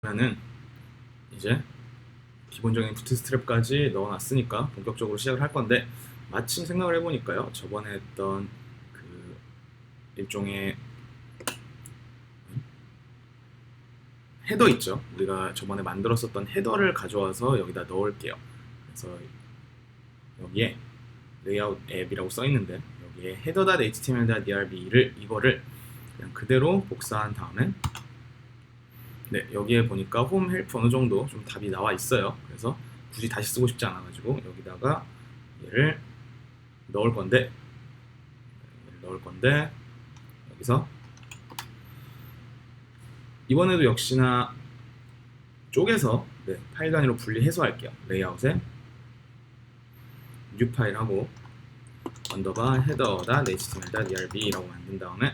그러면은 이제 기본적인 부트스트랩까지 넣어놨으니까 본격적으로 시작을 할 건데, 마침 생각을 해보니까요, 저번에 했던 그 일종의 헤더 있죠. 우리가 저번에 만들었었던 헤더를 가져와서 여기다 넣을게요. 그래서 여기에 레이아웃 앱이라고 써 있는데, 여기에 header.html.drб를 이거를 그냥 그대로 복사한 다음에, 네, 여기에 보니까 홈 헬프 어느 정도 좀 답이 나와 있어요. 그래서 굳이 다시 쓰고 싶지 않아 가지고 여기다가 얘를 넣을 건데, 여기서 이번에도 역시나 쪼개서, 네, 파일 단위로 분리해서 할게요. 레이아웃에 뉴 파일하고 언더바 header.html.rb라고 만든 다음에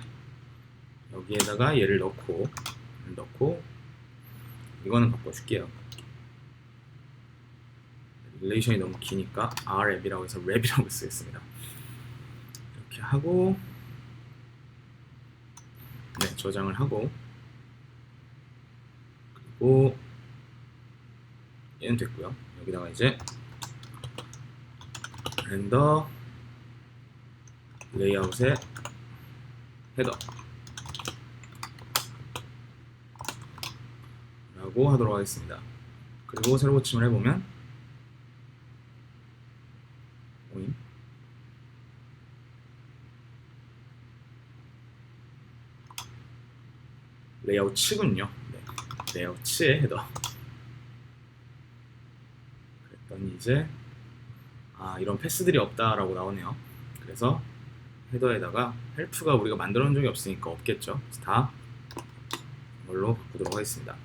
여기에다가 얘를 넣고 이거는 바꿔줄게요. 릴레이션이 너무 기니까 r앱이라고 해서 랩이라고 쓰겠습니다. 이렇게 하고, 네, 저장을 하고, 그리고 얘는 됐고요. 여기다가 이제 렌더 레이아웃의 헤더 라고 하도록 하겠습니다. 그리고 새로 고침을 해보면 오잉? 레이아웃치군요. 네, 레이아웃치의 헤더. 그랬더니 이제 이런 패스들이 없다라고 나오네요. 그래서 헤더에다가 헬프가 우리가 만들어 놓은 적이 없으니까 없겠죠. 그래서 다 이걸로 바꾸도록 하겠습니다.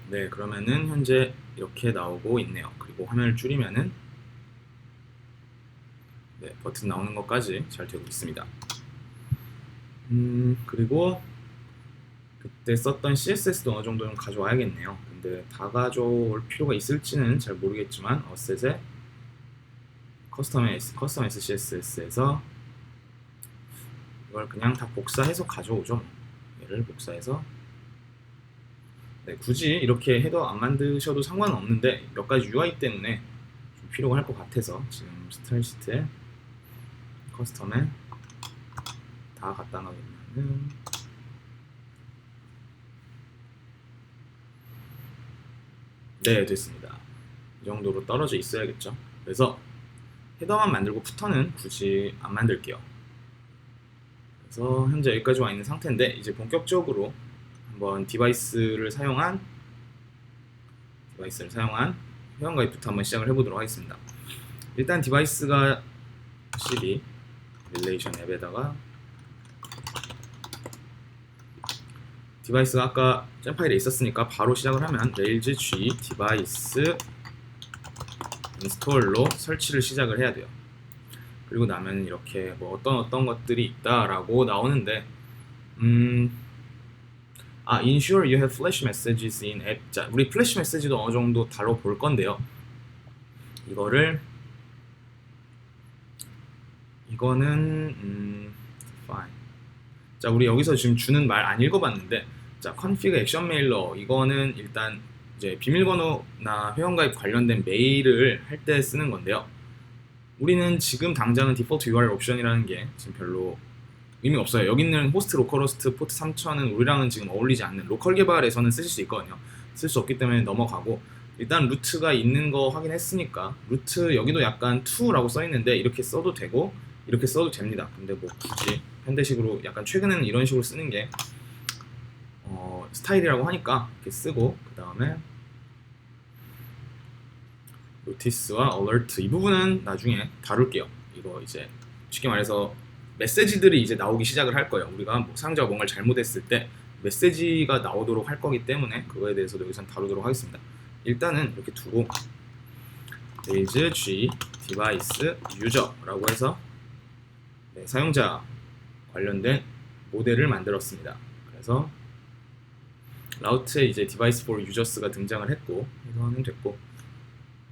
네, 그러면은 현재 이렇게 나오고 있네요. 그리고 화면을 줄이면은, 네, 버튼 나오는 것까지 잘 되고 있습니다. 그리고 그때 썼던 CSS도 어느 정도는 가져와야겠네요. 근데 다 가져올 필요가 있을지는 잘 모르겠지만, 어셋에 커스텀 SCSS에서 이걸 그냥 다 복사해서 가져오죠. 얘를 복사해서, 네, 굳이 이렇게 헤더 안 만드셔도 상관은 없는데 몇 가지 UI 때문에 좀 필요가 할 것 같아서 지금 스타일 시트에 커스텀에 다 갖다 놓으면은, 네, 됐습니다. 이 정도로 떨어져 있어야겠죠. 그래서 헤더만 만들고 푸터는 굳이 안 만들게요. 그래서 현재 여기까지 와 있는 상태인데, 이제 본격적으로 한번 디바이스를 사용한 회원가입부터 한번 시작을 해보도록 하겠습니다. 일단 디바이스가 cd 릴레이션 앱에다가 디바이스가 아까 잼 파일에 있었으니까 바로 시작을 하면 rails g 디바이스 인스톨로 설치를 시작을 해야 돼요. 그리고 나면 이렇게 뭐 어떤 것들이 있다라고 나오는데, ensure you have flash messages in app. 자, 우리 플래시 메시지도 어느 정도 다뤄볼 건데요. 이거는 fine. 자, 우리 여기서 지금 주는 말 안 읽어봤는데, 자, config 액션 메일러, 이거는 일단 이제 비밀번호나 회원가입 관련된 메일을 할 때 쓰는 건데요. 우리는 지금 당장은 디폴트 URL 옵션이라는 게 지금 별로 의미 없어요. 여기 있는 호스트 로컬호스트 포트 3000은 우리랑은 지금 어울리지 않는, 로컬 개발에서는 쓰실 수 있거든요. 쓸 수 없기 때문에 넘어가고, 일단 루트가 있는 거 확인했으니까 루트 여기도 약간 to라고 써 있는데 이렇게 써도 되고 이렇게 써도 됩니다. 근데 뭐 굳이 현대식으로, 약간 최근에는 이런 식으로 쓰는 게 스타일이라고 하니까 이렇게 쓰고, 그 다음에 노티스와 얼러트 이 부분은 나중에 다룰게요. 이거 이제 쉽게 말해서 메시지들이 이제 나오기 시작을 할 거예요. 우리가 뭐 사용자가 뭔가를 잘못했을 때 메시지가 나오도록 할 거기 때문에 그거에 대해서도 여기서 다루도록 하겠습니다. 일단은 이렇게 두고 rails g device user라고 해서, 네, 사용자 관련된 모델을 만들었습니다. 그래서 라우트에 이제 device for users가 등장을 했고, 해서는 됐고,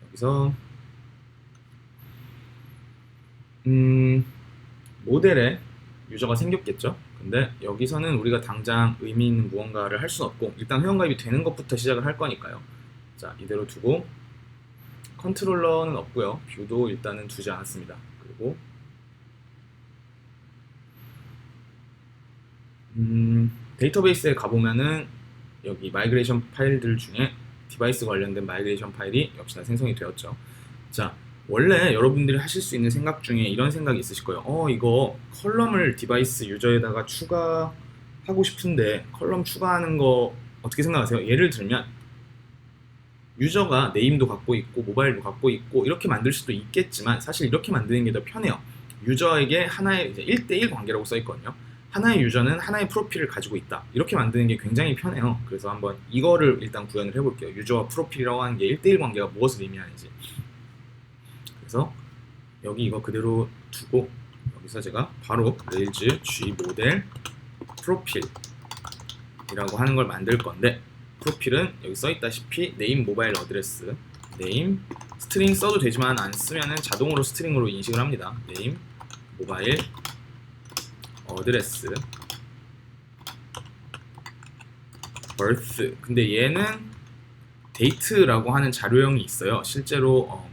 여기서 모델에 유저가 생겼겠죠. 근데 여기서는 우리가 당장 의미 있는 무언가를 할 수 없고 일단 회원가입이 되는 것부터 시작을 할 거니까요. 자, 이대로 두고 컨트롤러는 없고요. 뷰도 일단은 두지 않았습니다. 그리고 데이터베이스에 가보면은 여기 마이그레이션 파일들 중에 디바이스 관련된 마이그레이션 파일이 역시나 생성이 되었죠. 자, 원래 여러분들이 하실 수 있는 생각 중에 이런 생각이 있으실 거예요. 이거 컬럼을 디바이스 유저에다가 추가하고 싶은데 컬럼 추가하는 거 어떻게 생각하세요? 예를 들면 유저가 네임도 갖고 있고 모바일도 갖고 있고 이렇게 만들 수도 있겠지만 사실 이렇게 만드는 게 더 편해요. 유저에게 하나의 이제 1대1 관계라고 써 있거든요. 하나의 유저는 하나의 프로필을 가지고 있다. 이렇게 만드는 게 굉장히 편해요. 그래서 한번 이거를 일단 구현을 해볼게요. 유저와 프로필이라고 하는 게 1대1 관계가 무엇을 의미하는지. 그래서 여기 이거 그대로 두고 여기서 제가 바로 레일즈 G 모델 프로필이라고 하는 걸 만들 건데 프로필은 여기 써있다시피 네임 모바일 어드레스 네임 스트링 써도 되지만 안 쓰면은 자동으로 스트링으로 인식을 합니다. 네임 모바일 어드레스 birth 근데 얘는 date라고 하는 자료형이 있어요. 실제로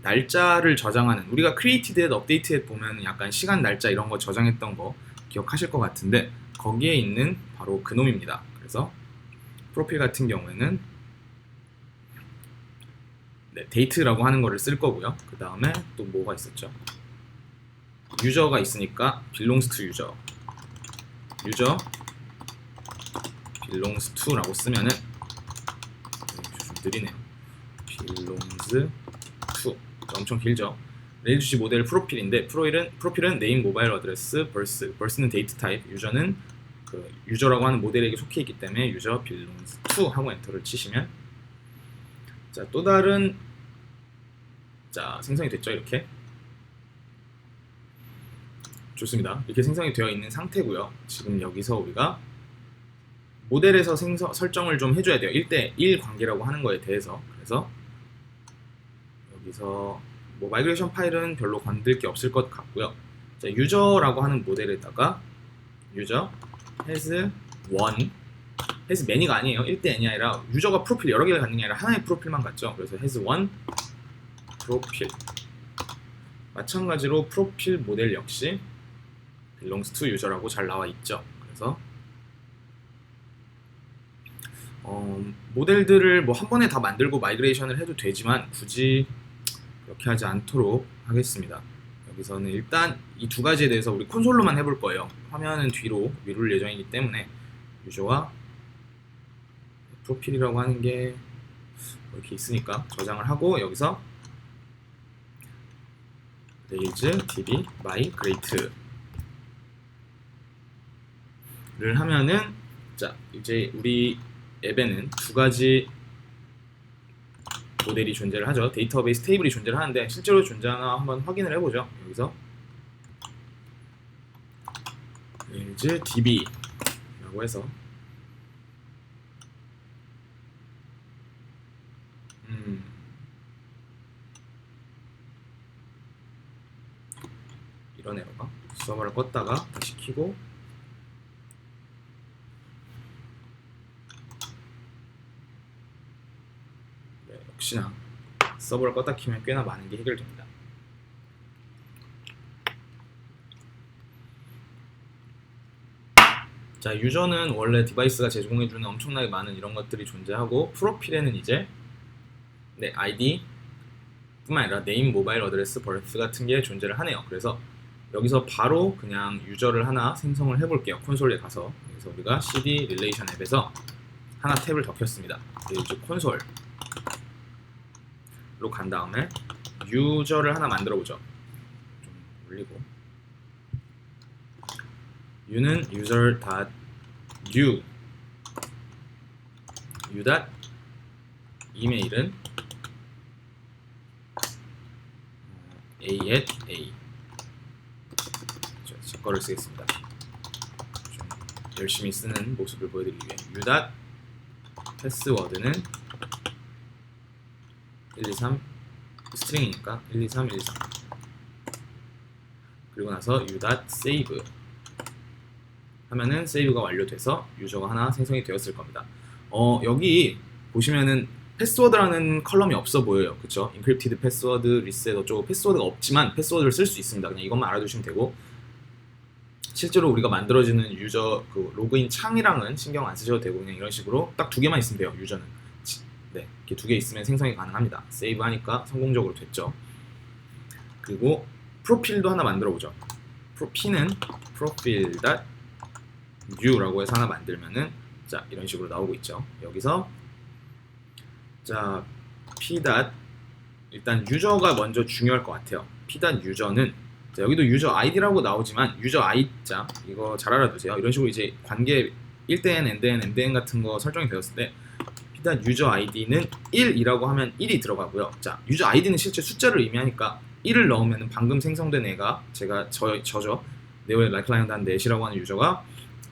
날짜를 저장하는 우리가 created, updated 보면 약간 시간, 날짜 이런 거 저장했던 거 기억하실 것 같은데 거기에 있는 바로 그놈입니다. 그래서 프로필 같은 경우에는 네, date라고 하는 거를 쓸 거고요. 그 다음에 또 뭐가 있었죠? 유저가 있으니까 belongs to user 유저 belongs to라고 쓰면은 좀 느리네요. belongs to 엄청 길죠. 레일즈 모델 프로필인데 프로필은 네임 모바일 어드레스 birth는 데이트 타입 유저는 그 유저라고 하는 모델에게 속해 있기 때문에 유저 belongs to 하고 엔터를 치시면 자, 또 다른 자 생성이 됐죠. 이렇게 좋습니다. 이렇게 생성이 되어 있는 상태고요. 지금 여기서 우리가 모델에서 설정을 좀 해줘야 돼요. 1대1 관계라고 하는 거에 대해서. 그래서 여기서 뭐 마이그레이션 파일은 별로 건들 게 없을 것 같고요. 자, 유저라고 하는 모델에다가 유저 has one has many가 아니에요. 1대 n이 아니라 유저가 프로필 여러 개를 갖는 게 아니라 하나의 프로필만 갖죠. 그래서 has one 프로필 마찬가지로 프로필 모델 역시 belongs to user라고 잘 나와 있죠. 그래서 모델들을 뭐 한 번에 다 만들고 마이그레이션을 해도 되지만 굳이 그렇게 하지 않도록 하겠습니다. 여기서는 일단 이 두 가지에 대해서 우리 콘솔로만 해볼 거예요. 화면은 뒤로 미룰 예정이기 때문에 유저와 프로필이라고 하는 게 이렇게 있으니까 저장을 하고 여기서 레일즈 db migrate 를 하면은 자 이제 우리 앱에는 두 가지 모델이 존재를 하죠. 데이터베이스 테이블이 존재를 하는데 실제로 존재하나 한번 확인을 해보죠. 여기서 레일즈 db 라고 해서 이런 에러가 서버를 껐다가 다시 켜고 네, 역시나 서버를 껐다 켜면 꽤나 많은 게 해결됩니다. 자, 유저는 원래 디바이스가 제공해주는 엄청나게 많은 이런 것들이 존재하고 프로필에는 이제 네, 아이디 뿐만 아니라 네임, 모바일 어드레스, birth 같은 게 존재를 하네요. 그래서 여기서 바로 그냥 유저를 하나 생성을 해볼게요. 콘솔에 가서 그래서 우리가 cd 릴레이션 앱에서 하나 탭을 더 켰습니다. 이제 콘솔로 간 다음에 유저를 하나 만들어 보죠. 좀 올리고 u는 user.u 이메일은 a@a 제 거를 쓰겠습니다. 좀 열심히 쓰는 모습을 보여드리기 위해 패스워드는 123 스트링이니까 123 123 그리고 나서 u.save 하면은 세이브가 완료돼서 유저가 하나 생성이 되었을 겁니다. 여기 보시면은 패스워드라는 컬럼이 없어 보여요. 그쵸? 인크립티드 패스워드, 리셋 어쩌고 패스워드가 없지만 패스워드를 쓸 수 있습니다. 그냥 이것만 알아두시면 되고, 실제로 우리가 만들어지는 유저 그 로그인 창이랑은 신경 안 쓰셔도 되고 그냥 이런 식으로 딱 두 개만 있으면 돼요. 유저는. 네, 이렇게 두 개 있으면 생성이 가능합니다. 세이브 하니까 성공적으로 됐죠. 그리고 프로필도 하나 만들어 보죠. P는 profile.new라고 해서 하나 만들면은 자 이런 식으로 나오고 있죠. 여기서 자 p. 일단 유저가 먼저 중요할 것 같아요. p.user는 자, 여기도 유저 아이디라고 나오지만 유저 아이자 이거 잘 알아두세요. 이런 식으로 이제 관계 1대_n, n_n, m_n 같은 거 설정이 되었을 때 p.user id는 1이라고 하면 1이 들어가고요. 자, 유저 아이디는 실제 숫자를 의미하니까 1을 넣으면 방금 생성된 애가 제가 저죠. 네오의 라이클라이언드 한 넷이라고 하는 유저가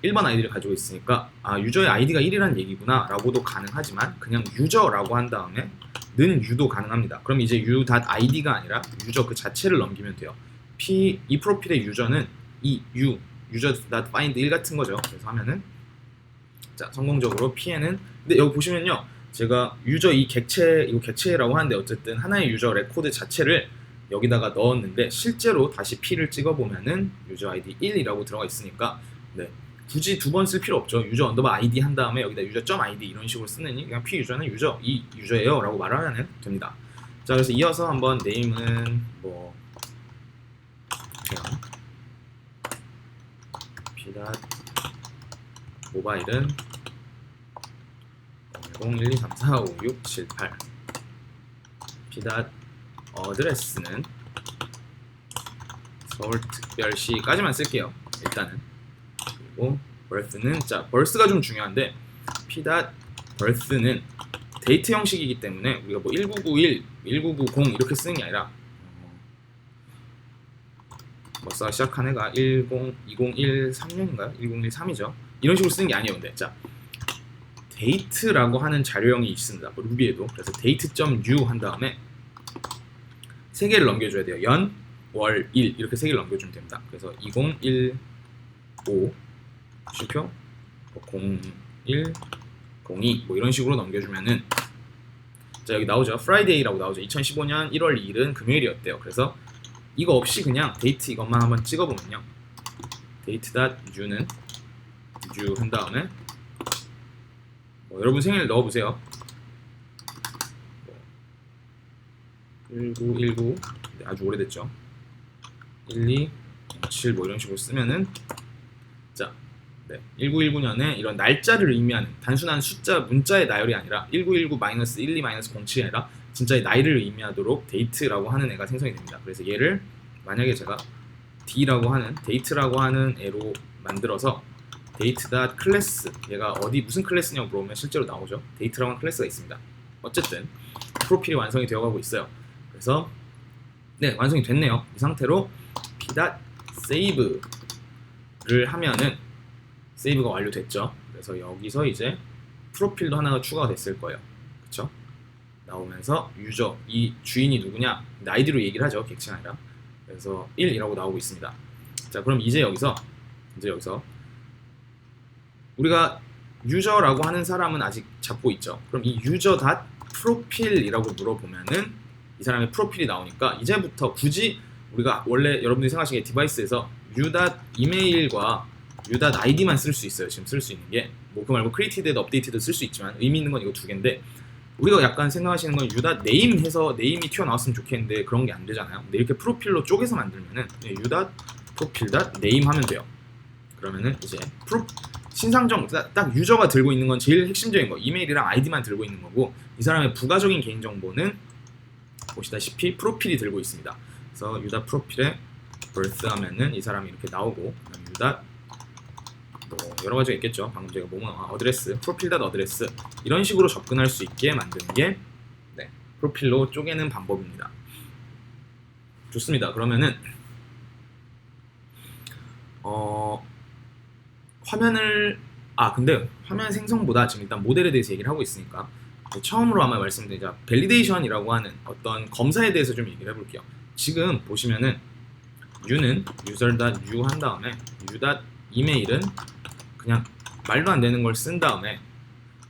1번 아이디를 가지고 있으니까 아 유저의 아이디가 1이라는 얘기구나 라고도 가능하지만 그냥 유저라고 한 다음에 는 유도 가능합니다. 그럼 이제 u.id가 아니라 유저 그 자체를 넘기면 돼요. 이 프로필의 유저는 이 user.find 1 같은 거죠. 그래서 하면은 자 성공적으로 pn은 근데 여기 보시면요 제가 유저 이 객체 이거 객체라고 하는데 어쨌든 하나의 유저 레코드 자체를 여기다가 넣었는데 실제로 다시 p를 찍어보면은 유저 아이디 1이라고 들어가 있으니까 네 굳이 두 번 쓸 필요 없죠. 유저 언더바 아이디 한 다음에 여기다 유저 아이디 이런 식으로 쓰느니 그냥 p 유저는 유저 이 유저예요 라고 말하면 됩니다. 자 그래서 이어서 한번 네임은 뭐 p. 모바일은 012345678 p. 어드레스는 서울특별시까지만 쓸게요. 일단은. 그리고 birth는 자 birth가 좀 중요한데 p. birth는 데이트 형식이기 때문에 우리가 뭐 1991, 1990 이렇게 쓰는 게 아니라 머싸가 시작한 해가 2013년인가요? 1013이죠. 이런 식으로 쓰는 게 아니에요. 근데 자 데이트라고 하는 자료형이 있습니다. 뭐 루비에도. 그래서 date.new 한 다음에 세 개를 넘겨줘야 돼요. 연, 월, 일 이렇게 세 개를 넘겨주면 됩니다. 그래서 2015 슈표 0102 뭐 이런 식으로 넘겨주면은 자 여기 나오죠. Friday라고 나오죠. 2015년 1월 2일은 금요일이었대요. 그래서 이거 없이 그냥 데이트 이것만 한번 찍어보면요. date.new는 new 한 다음에 여러분 생일 넣어보세요. 1919 네, 아주 오래됐죠. 1207 뭐 이런 식으로 쓰면은 자, 네, 1919년에 이런 날짜를 의미하는 단순한 숫자 문자의 나열이 아니라 1919-12-07이 아니라 진짜의 나이를 의미하도록 데이트라고 하는 애가 생성이 됩니다. 그래서 얘를 만약에 제가 d라고 하는 데이트라고 하는 애로 만들어서 date.class 얘가 어디 무슨 클래스냐고 물어보면 실제로 나오죠. 데이트라고 하는 클래스가 있습니다. 어쨌든 프로필이 완성이 되어가고 있어요. 그래서 네 완성이 됐네요. 이 상태로 p.save를 하면은 세이브가 완료됐죠. 그래서 여기서 이제 프로필도 하나가 추가가 됐을 거예요. 그쵸? 나오면서 유저 이 주인이 누구냐 아이디로 얘기를 하죠. 객체가 아니라. 그래서 1이라고 나오고 있습니다. 자 그럼 이제 여기서 우리가 유저라고 하는 사람은 아직 잡고 있죠. 그럼 이 user.profil이라고 물어보면은 이 사람의 프로필이 나오니까 이제부터 굳이 우리가 원래 여러분들이 생각하시기에 디바이스에서 u.email과 u.id만 쓸 수 있어요. 지금 쓸 수 있는 게 뭐 그 말고 created, updated 쓸 수 있지만 의미 있는 건 이거 두 개인데 우리가 약간 생각하시는 건 u.name 해서 네임이 튀어나왔으면 좋겠는데 그런 게 안 되잖아요. 근데 이렇게 프로필로 쪼개서 만들면은 u.profile.name 하면 돼요. 그러면은 이제 신상정 딱 유저가 들고 있는 건 제일 핵심적인 거 이메일이랑 아이디만 들고 있는 거고 이 사람의 부가적인 개인정보는 보시다시피 프로필이 들고 있습니다. 그래서 u.profil에 birth 하면은 이 사람이 이렇게 나오고 그다음 뭐 여러 가지가 있겠죠. 방금 제가 어드레스 profile.address 이런 식으로 접근할 수 있게 만드는 게 네, 프로필로 쪼개는 방법입니다. 좋습니다. 그러면은 화면을 근데 화면 생성보다 지금 일단 모델에 대해서 얘기를 하고 있으니까 처음으로 아마 말씀드리자 밸리데이션이라고 하는 어떤 검사에 대해서 좀 얘기를 해볼게요. 지금 보시면은 u는 user.new 한 다음에 u.email은 그냥 말도 안 되는 걸 쓴 다음에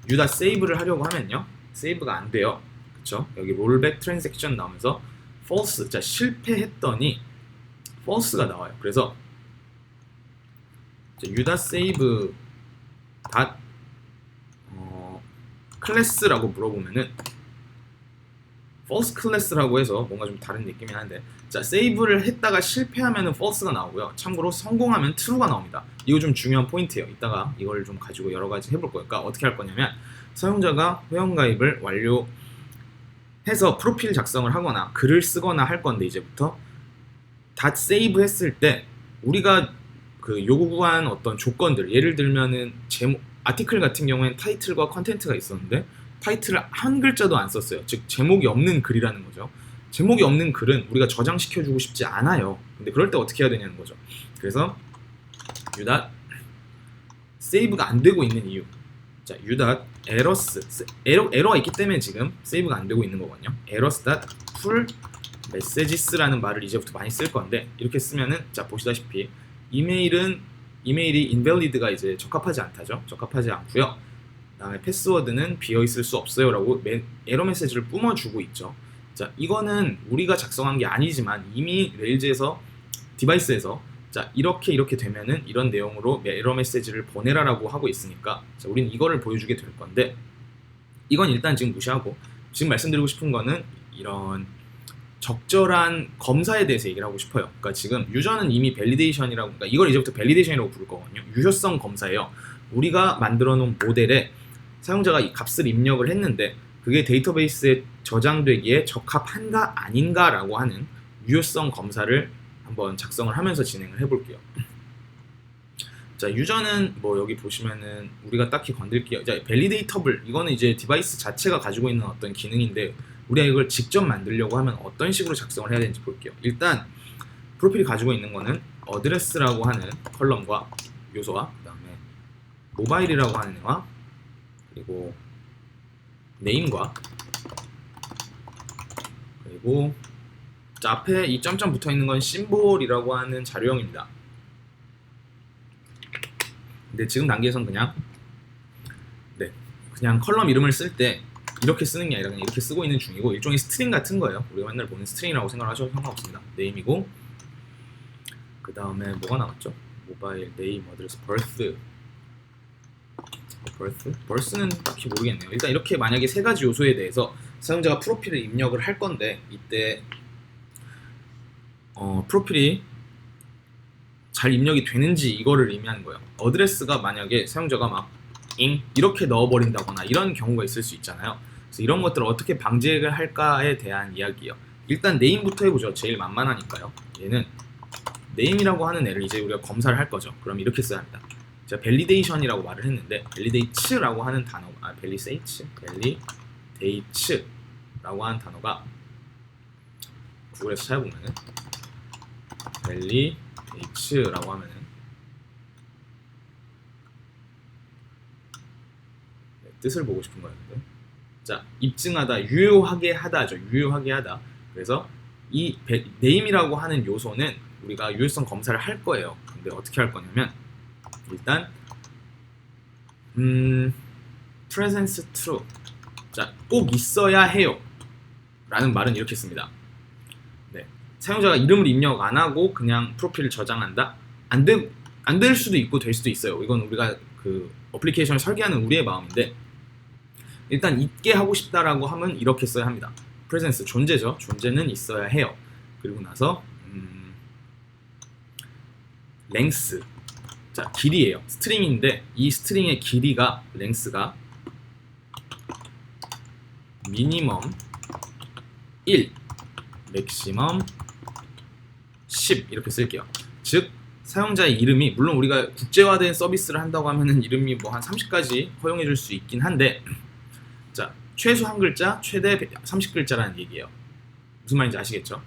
유다 세이브를 하려고 하면요, 세이브가 안 돼요. 그쵸? 여기 롤백 트랜잭션 나오면서 false, 자 실패했더니 false가 나와요. 그래서 유다 세이브 닷 클래스라고 물어보면은 false 클래스라고 해서 뭔가 좀 다른 느낌이긴 한데, 자 세이브를 했다가 실패하면은 false가 나오고요. 참고로 성공하면 true가 나옵니다. 이거 좀 중요한 포인트예요. 이따가 이걸 좀 가지고 여러 가지 해볼 거니까 어떻게 할 거냐면, 사용자가 회원가입을 완료해서 프로필 작성을 하거나 글을 쓰거나 할 건데, 이제부터 닷 세이브 했을 때 우리가 그 요구한 어떤 조건들, 예를 들면은 제목, 아티클 같은 경우에는 타이틀과 컨텐츠가 있었는데 타이틀을 한 글자도 안 썼어요. 즉 제목이 없는 글이라는 거죠. 제목이 없는 글은 우리가 저장시켜주고 싶지 않아요. 근데 그럴 때 어떻게 해야 되냐는 거죠. 그래서 유닷 세이브가 안 되고 있는 이유, 자 유닷 에러스, 에러가 있기 때문에 지금 세이브가 안 되고 있는 거거든요. 에러스 닷 풀 메시지스라는 말을 이제부터 많이 쓸 건데, 이렇게 쓰면은 자 보시다시피 이메일이 invalid가 이제 적합하지 않다죠. 적합하지 않고요. 그다음에 패스워드는 비어 있을 수 없어요라고 에러 메시지를 뿜어주고 있죠. 자 이거는 우리가 작성한 게 아니지만 이미 레일즈에서 디바이스에서 자 이렇게 되면은 이런 내용으로 에러 메시지를 보내라라고 하고 있으니까, 자 우린 이거를 보여주게 될 건데, 이건 일단 지금 무시하고 지금 말씀드리고 싶은 거는 이런 적절한 검사에 대해서 얘기를 하고 싶어요. 그러니까 지금 유저는 이미 밸리데이션이라고, 그러니까 이걸 이제부터 밸리데이션이라고 부를 거거든요. 유효성 검사예요. 우리가 만들어 놓은 모델에 사용자가 이 값을 입력을 했는데 그게 데이터베이스에 저장되기에 적합한가 아닌가라고 하는 유효성 검사를 한번 작성을 하면서 진행을 해볼게요. 자 유저는 뭐 여기 보시면은 우리가 딱히 건들게요. 자 밸리데이터블, 이거는 이제 디바이스 자체가 가지고 있는 어떤 기능인데 우리가 이걸 직접 만들려고 하면 어떤 식으로 작성을 해야 되는지 볼게요. 일단 프로필이 가지고 있는 거는 어드레스라고 하는 컬럼과 요소와, 그 다음에 모바일이라고 하는 애와, 그리고 네임과, 그리고 자 앞에 이 점점 붙어 있는 건 심볼이라고 하는 자료형입니다. 근데 지금 단계에선 그냥 컬럼 이름을 쓸 때 이렇게 쓰는 게 아니라 그냥 이렇게 쓰고 있는 중이고, 일종의 스트링 같은 거예요. 우리가 맨날 보는 스트링이라고 생각하셔도 상관없습니다. 네임이고, 그 다음에 뭐가 나왔죠? 모바일, 네임, 어드레스, 벌스는 딱히 모르겠네요. 일단 이렇게 만약에 세 가지 요소에 대해서 사용자가 프로필을 입력을 할 건데, 이때 프로필이 잘 입력이 되는지 이거를 의미하는 거예요. 어드레스가 만약에 사용자가 막 이렇게 넣어버린다거나 이런 경우가 있을 수 있잖아요. 그래서 이런 것들을 어떻게 방지를 할까에 대한 이야기예요. 일단 네임부터 해보죠. 제일 만만하니까요. 얘는 네임이라고 하는 애를 이제 우리가 검사를 할 거죠. 그럼 이렇게 써야 합니다. 제가 밸리데이션이라고 말을 했는데 밸리데이츠라고 하는 단어, 밸리데이츠라고 하는 단어가 구글에서 찾아보면은 밸리데이츠라고 하면은 뜻을 보고 싶은 거였는데, 자 입증하다, 유효하게 하다죠. 유효하게 하다. 그래서 이 네임이라고 하는 요소는 우리가 유효성 검사를 할 거예요. 근데 어떻게 할 거냐면, 일단 presence true, 자 꼭 있어야 해요 라는 말은 이렇게 씁니다. 네, 사용자가 이름을 입력 안 하고 그냥 프로필을 저장한다? 안 될 수도 있고 될 수도 있어요. 이건 우리가 그 어플리케이션을 설계하는 우리의 마음인데, 일단 있게 하고 싶다라고 하면 이렇게 써야 합니다. presence, 존재죠. 존재는 있어야 해요. 그리고 나서 length, 자 길이에요. 스트링인데 이 스트링의 길이가, length가 미니멈 1, 맥시멈 10 이렇게 쓸게요. 즉 사용자의 이름이, 물론 우리가 국제화된 서비스를 한다고 하면은 이름이 뭐 한 30까지 허용해 줄 수 있긴 한데, 자 최소 한 글자, 최대 30글자라는 얘기예요. 무슨 말인지 아시겠죠?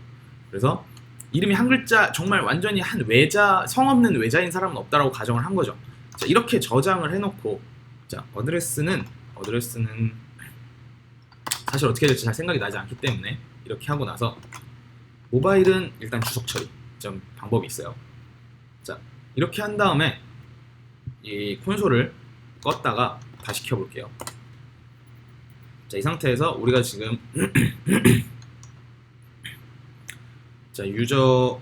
그래서 이름이 한 글자, 정말 완전히 한 외자, 성 없는 외자인 사람은 없다라고 가정을 한 거죠. 자 이렇게 저장을 해놓고, 자 어드레스는 사실 어떻게 될지 잘 생각이 나지 않기 때문에 이렇게 하고 나서, 모바일은 일단 주석 처리 좀 방법이 있어요. 자 이렇게 한 다음에 이 콘솔을 껐다가 다시 켜볼게요. 자, 이 상태에서 우리가 지금 자, 유저는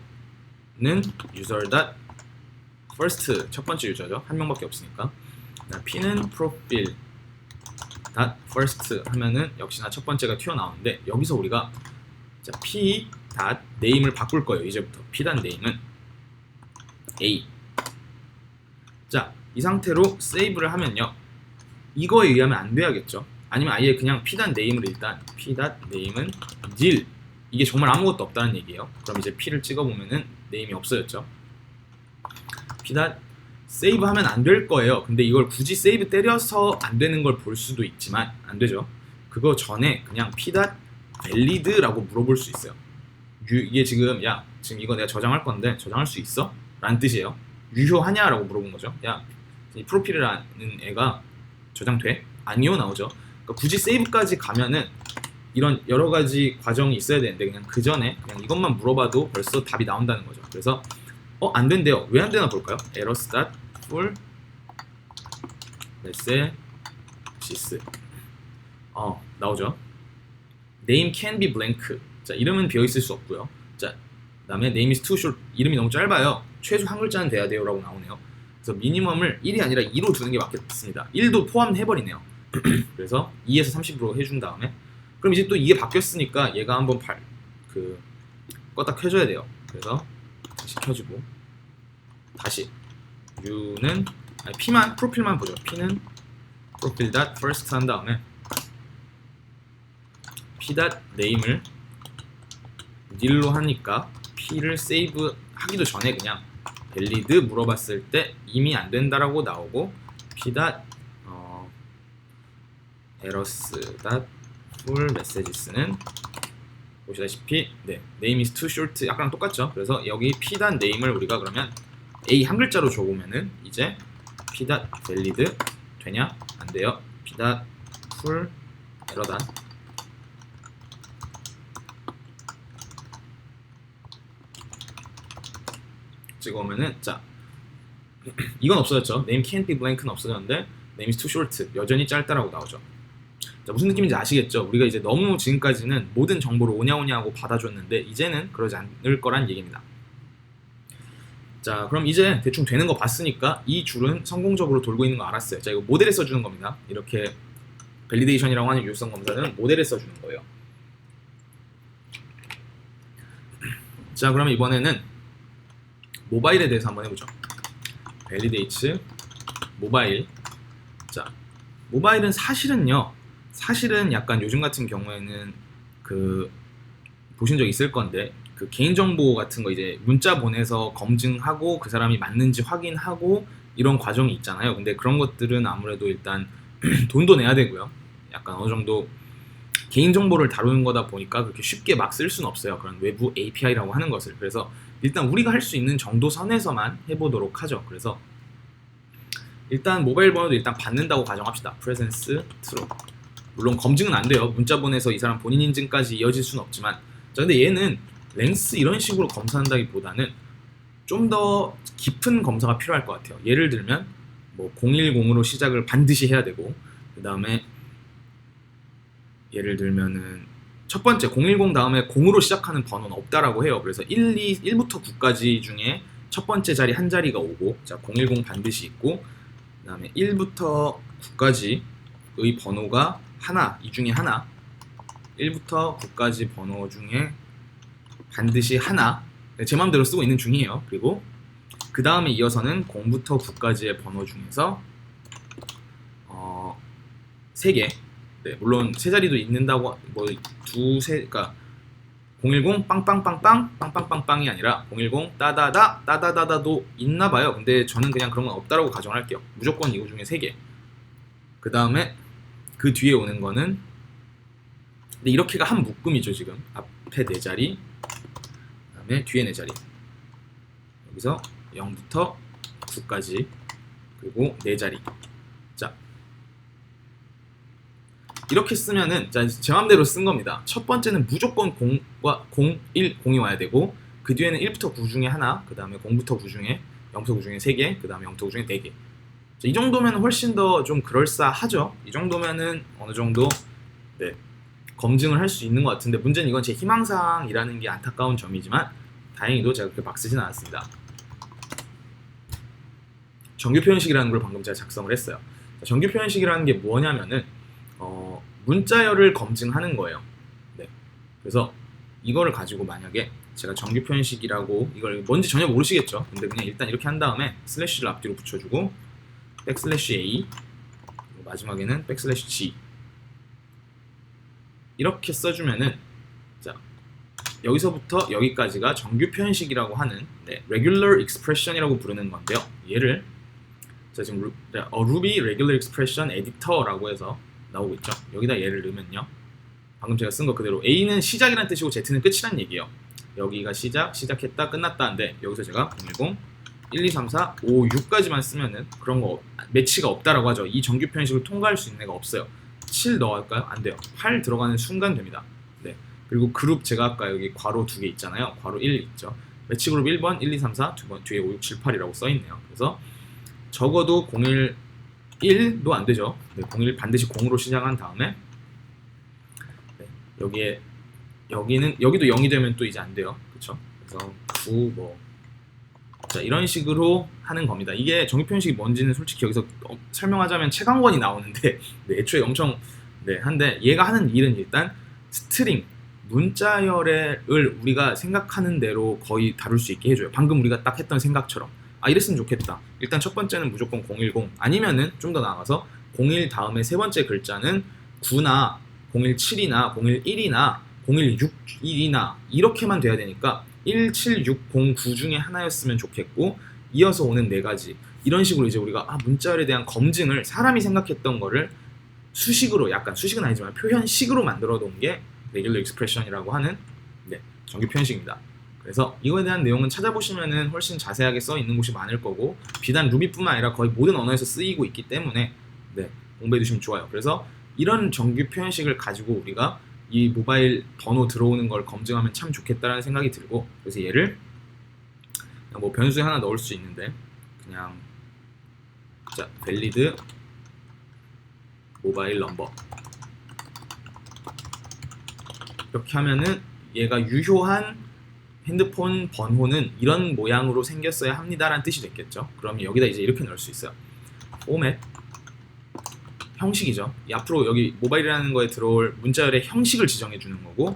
user.first 첫 번째 유저죠. 한 명밖에 없으니까. p는 profile .first 하면은 역시나 첫 번째가 튀어나오는데, 여기서 우리가 자, p name을 바꿀 거예요. 이제부터 p name은 a. 자, 이 상태로 세이브를 하면요, 이거에 의하면 안 돼야겠죠. 아니면 아예 그냥 p name을 일단 p name은 nil, 이게 정말 아무것도 없다는 얘기예요. 그럼 이제 p를 찍어보면은 name이 없어졌죠. p 세이브 하면 안 될 거예요. 근데 이걸 굳이 세이브 때려서 안 되는 걸 볼 수도 있지만 안 되죠. 그거 전에 그냥 p valid라고 물어볼 수 있어요. 이게 지금 야, 지금 이거 내가 저장할 건데 저장할 수 있어? 라는 뜻이에요. 유효하냐? 라고 물어본 거죠. 야, 이 프로필이라는 애가 저장돼? 아니요 나오죠. 그러니까 굳이 세이브까지 가면은 이런 여러 가지 과정이 있어야 되는데, 그냥 그 전에 그냥 이것만 물어봐도 벌써 답이 나온다는 거죠. 그래서 안 된대요. 왜 안 되나 볼까요? errors.full messages 나오죠. name can be blank. 자, 이름은 비어 있을 수 없고요. 자, 그다음에 name is too short. 이름이 너무 짧아요. 최소 한 글자는 돼야 돼요. 라고 나오네요. 그래서 미니멈을 1이 아니라 2로 두는 게 맞겠습니다. 1도 포함해버리네요. 그래서 2에서 30으로 해준 다음에, 그럼 이제 또 이게 바뀌었으니까 얘가 한번 껐다 켜줘야 돼요. 그래서 다시 켜주고, 다시 U는 P만 프로필만 보죠. P는 profile.first 한 다음에 p.name을 nil로 하니까 P를 세이브 하기도 전에 그냥 valid 물어봤을 때 이미 안 된다라고 나오고, p. errors.full messages는 보시다시피 name is too short 약간 똑같죠. 그래서 여기 p. name을 우리가 그러면 a 한 글자로 줘보면은 이제 p. valid 되냐? 안 돼요. p. full error 찍어오면은, 자, 이건 없어졌죠. name can't be blank는 없어졌는데 name is too short 여전히 짧다라고 나오죠. 자, 무슨 느낌인지 아시겠죠? 우리가 이제 너무 지금까지는 모든 정보를 오냐오냐 하고 받아줬는데 이제는 그러지 않을 거란 얘기입니다. 자, 그럼 이제 대충 되는 거 봤으니까 이 줄은 성공적으로 돌고 있는 거 알았어요. 자, 이거 모델에 써주는 겁니다. 이렇게 밸리데이션이라고 하는 유효성 검사는 모델에 써주는 거예요. 자, 그러면 이번에는 모바일에 대해서 한번 해보죠. validates 모바일. 자, 모바일은 사실은 약간 요즘 같은 경우에는 보신 적 있을 건데, 개인정보 같은 거 이제 문자 보내서 검증하고 그 사람이 맞는지 확인하고 이런 과정이 있잖아요. 근데 그런 것들은 아무래도 일단 돈도 내야 되고요. 약간 어느 정도 개인정보를 다루는 거다 보니까 그렇게 쉽게 막 쓸 수는 없어요. 그런 외부 API라고 하는 것을. 그래서 일단 우리가 할 수 있는 정도 선에서만 해보도록 하죠. 그래서 일단 모바일 번호도 일단 받는다고 가정합시다. presence true. 물론 검증은 안 돼요. 문자 보내서 이 사람 본인 인증까지 이어질 수는 없지만, 자, 근데 얘는 랭스 이런 식으로 검사한다기보다는 좀 더 깊은 검사가 필요할 것 같아요. 예를 들면 뭐 010으로 시작을 반드시 해야 되고, 그 다음에 예를 들면은 첫 번째 010 다음에 0으로 시작하는 번호는 없다라고 해요. 그래서 1부터 9까지 중에 첫 번째 자리 한 자리가 오고, 자, 010 반드시 있고, 그 다음에 1부터 9까지의 번호가 하나, 이 중에 하나, 1부터 9까지 번호 중에 반드시 하나, 제 마음대로 쓰고 있는 중이에요. 그리고 그 다음에 이어서는 0부터 9까지의 번호 중에서 3개, 물론 세 자리도 있는다고, 그러니까 010 빵빵빵빵 빵빵빵빵이 아니라 010 따다다 따다다다도 있나봐요. 근데 저는 그냥 그런 건 없다라고 가정할게요. 무조건 이거 중에 3개. 그 다음에 그 뒤에 오는 거는, 근데 이렇게가 한 묶음이죠. 지금 앞에 4자리, 그 다음에 뒤에 4자리, 여기서 0부터 9까지, 그리고 4자리. 자, 이렇게 쓰면은, 자, 제 맘대로 쓴 겁니다. 첫 번째는 무조건 0과 0, 1, 0이 와야 되고, 그 뒤에는 1부터 9 중에 하나, 그 다음에 0부터 9 중에 0부터 9 중에 3개, 그 다음에 0부터 9 중에 4개. 이 정도면 훨씬 더 좀 그럴싸하죠. 이 정도면은 어느 정도 네, 검증을 할 수 있는 것 같은데, 문제는 이건 제 희망사항이라는 게 안타까운 점이지만 다행히도 제가 그렇게 막 쓰진 않았습니다. 정규 표현식이라는 걸 방금 제가 작성을 했어요. 정규 표현식이라는 게 뭐냐면은 문자열을 검증하는 거예요. 네. 그래서 이거를 가지고 만약에 제가 정규 표현식이라고, 이걸 뭔지 전혀 모르시겠죠. 근데 그냥 일단 이렇게 한 다음에 슬래시를 앞뒤로 붙여주고 백슬래시 A, 마지막에는 백슬래시 G 이렇게 써주면은, 자, 여기서부터 여기까지가 정규 표현식이라고 하는 regular expression이라고 부르는 건데요. 얘를 자, 지금 Ruby regular expression editor라고 해서 나오고 있죠. 여기다 얘를 넣으면요, 방금 제가 쓴 거 그대로 A는 시작이라는 뜻이고 Z는 끝이란 얘기예요. 여기가 시작했다, 끝났다인데 여기서 제가 010, 1, 2, 3, 4, 5, 6까지만 쓰면은 그런 거 매치가 없다라고 하죠. 이 정규 표현식을 통과할 수 있는 애가 없어요. 7 넣을까요? 안 돼요. 8 들어가는 순간 됩니다. 네. 그리고 그룹, 제가 아까 여기 괄호 2개 있잖아요. 괄호 1 있죠. 매치 그룹 1번, 1, 2, 3, 4, 2번, 뒤에 5, 6, 7, 8이라고 써 있네요. 그래서 적어도 01, 1도 안 되죠. 네, 01 반드시 0으로 시작한 다음에 네, 여기도 0이 되면 또 이제 안 돼요. 그쵸? 그래서 9 자, 이런 식으로 하는 겁니다. 이게 정규 표현식이 뭔지는 솔직히 여기서 설명하자면 책 한 권이 나오는데 네, 애초에 엄청 한데, 얘가 하는 일은 일단 스트링 문자열을 우리가 생각하는 대로 거의 다룰 수 있게 해줘요. 방금 우리가 딱 했던 생각처럼 이랬으면 좋겠다. 일단 첫 번째는 무조건 010, 아니면은 좀 더 나아가서 01 다음에 세 번째 글자는 9나 017이나 011이나 0161이나 이렇게만 돼야 되니까 1, 7, 6, 0, 9 중에 하나였으면 좋겠고, 이어서 오는 네 가지, 이런 식으로 이제 우리가 문자열에 대한 검증을, 사람이 생각했던 거를 수식으로, 약간 수식은 아니지만 표현식으로 만들어 놓은 게 regular expression이라고 하는 정규 표현식입니다. 그래서 이거에 대한 내용은 찾아보시면은 훨씬 자세하게 써 있는 곳이 많을 거고, 비단 루비뿐만 아니라 거의 모든 언어에서 쓰이고 있기 때문에 공부해 두시면 좋아요. 그래서 이런 정규 표현식을 가지고 우리가 이 모바일 번호 들어오는 걸 검증하면 참 좋겠다라는 생각이 들고, 그래서 얘를 뭐 변수에 하나 넣을 수 있는데, 그냥 자, valid 모바일 넘버 이렇게 하면은 얘가 유효한 핸드폰 번호는 이런 모양으로 생겼어야 합니다라는 뜻이 됐겠죠. 그러면 여기다 이제 이렇게 넣을 수 있어요. 포맷, 형식이죠. 앞으로 여기 모바일이라는 거에 들어올 문자열의 형식을 지정해 주는 거고,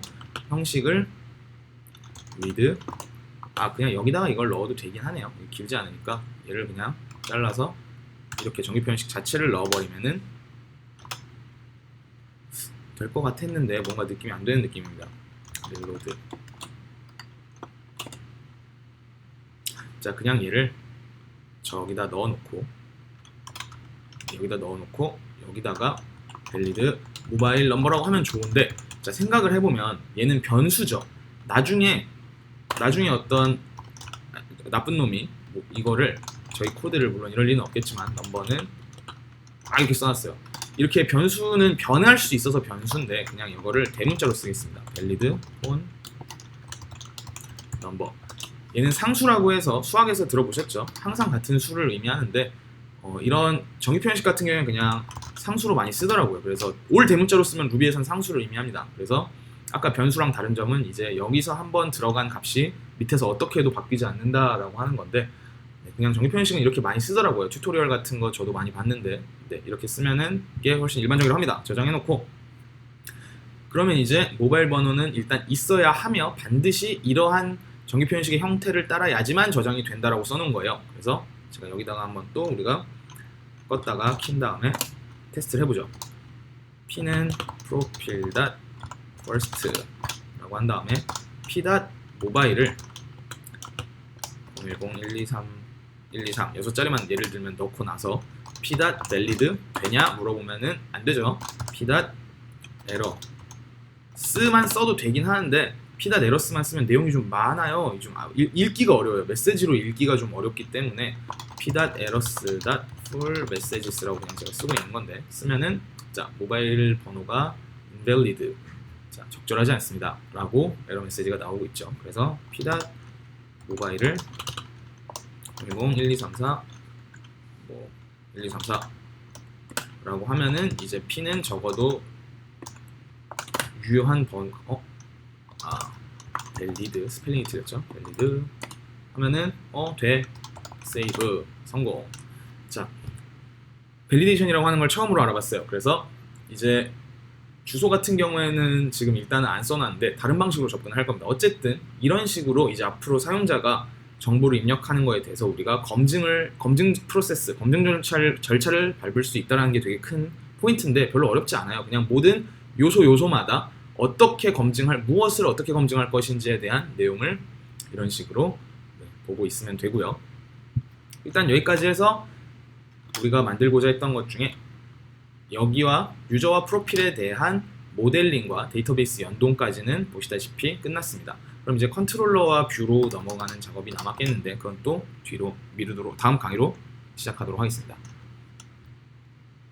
형식을 with, 그냥 여기다가 이걸 넣어도 되긴 하네요. 길지 않으니까 얘를 그냥 잘라서 이렇게 정규 표현식 자체를 넣어버리면은 될 것 같았는데 뭔가 느낌이 안 되는 느낌입니다. 릴로드. 자, 그냥 얘를 저기다 넣어놓고 여기다가 valid 모바일 넘버라고 하면 좋은데, 자, 생각을 해보면 얘는 변수죠. 나중에 어떤 나쁜 놈이 이거를, 저희 코드를 물론 이럴 리는 없겠지만 넘버는 이렇게 써놨어요. 이렇게 변수는 변할 수 있어서 변수인데 그냥 이거를 대문자로 쓰겠습니다. valid on number. 얘는 상수라고 해서 수학에서 들어보셨죠? 항상 같은 수를 의미하는데 이런 정규 표현식 같은 경우에는 그냥 상수로 많이 쓰더라고요. 그래서 올 대문자로 쓰면 루비에서는 상수를 의미합니다. 그래서 아까 변수랑 다른 점은 이제 여기서 한번 들어간 값이 밑에서 어떻게 해도 바뀌지 않는다라고 하는 건데, 그냥 정규 표현식은 이렇게 많이 쓰더라고요. 튜토리얼 같은 거 저도 많이 봤는데 이렇게 쓰면은 이게 훨씬 일반적이라고 합니다. 저장해놓고, 그러면 이제 모바일 번호는 일단 있어야 하며 반드시 이러한 정규 표현식의 형태를 따라야지만 저장이 된다라고 써놓은 거예요. 그래서 제가 여기다가 한번 또 우리가 껐다가 킨 다음에 테스트를 해보죠. p는 profile.first라고 한 다음에 p.mobile을 010, 123, 123 6자리만 예를 들면 넣고 나서 p.valid 되냐 물어보면은 안 되죠. p.error 쓰만 써도 되긴 하는데 p.errors만 쓰면 내용이 좀 많아요. 좀 읽기가 어려워요. 메시지로 읽기가 좀 어렵기 때문에 p.errors.fullmessages라고 그냥 제가 쓰고 있는 건데, 쓰면은 자, 모바일 번호가 invalid, 자, 적절하지 않습니다 라고 에러 메시지가 나오고 있죠. 그래서 p.mobile을 010, 1, 2, 3, 4 뭐 1, 2, 3, 4 라고 하면은 이제 P는 적어도 유효한 밸리드 스펠링이 틀렸죠. 밸리드 하면은 돼. 세이브 성공. 자, 밸리데이션이라고 하는 걸 처음으로 알아봤어요. 그래서 이제 주소 같은 경우에는 지금 일단은 안 써놨는데 다른 방식으로 접근을 할 겁니다. 어쨌든 이런 식으로 이제 앞으로 사용자가 정보를 입력하는 거에 대해서 우리가 검증 프로세스, 검증 절차를 밟을 수 있다는 게 되게 큰 포인트인데 별로 어렵지 않아요. 그냥 모든 요소마다 무엇을 어떻게 검증할 것인지에 대한 내용을 이런 식으로 보고 있으면 되고요. 일단 여기까지 해서 우리가 만들고자 했던 것 중에 여기와 유저와 프로필에 대한 모델링과 데이터베이스 연동까지는 보시다시피 끝났습니다. 그럼 이제 컨트롤러와 뷰로 넘어가는 작업이 남았겠는데 그건 또 뒤로 미루도록 다음 강의로 시작하도록 하겠습니다.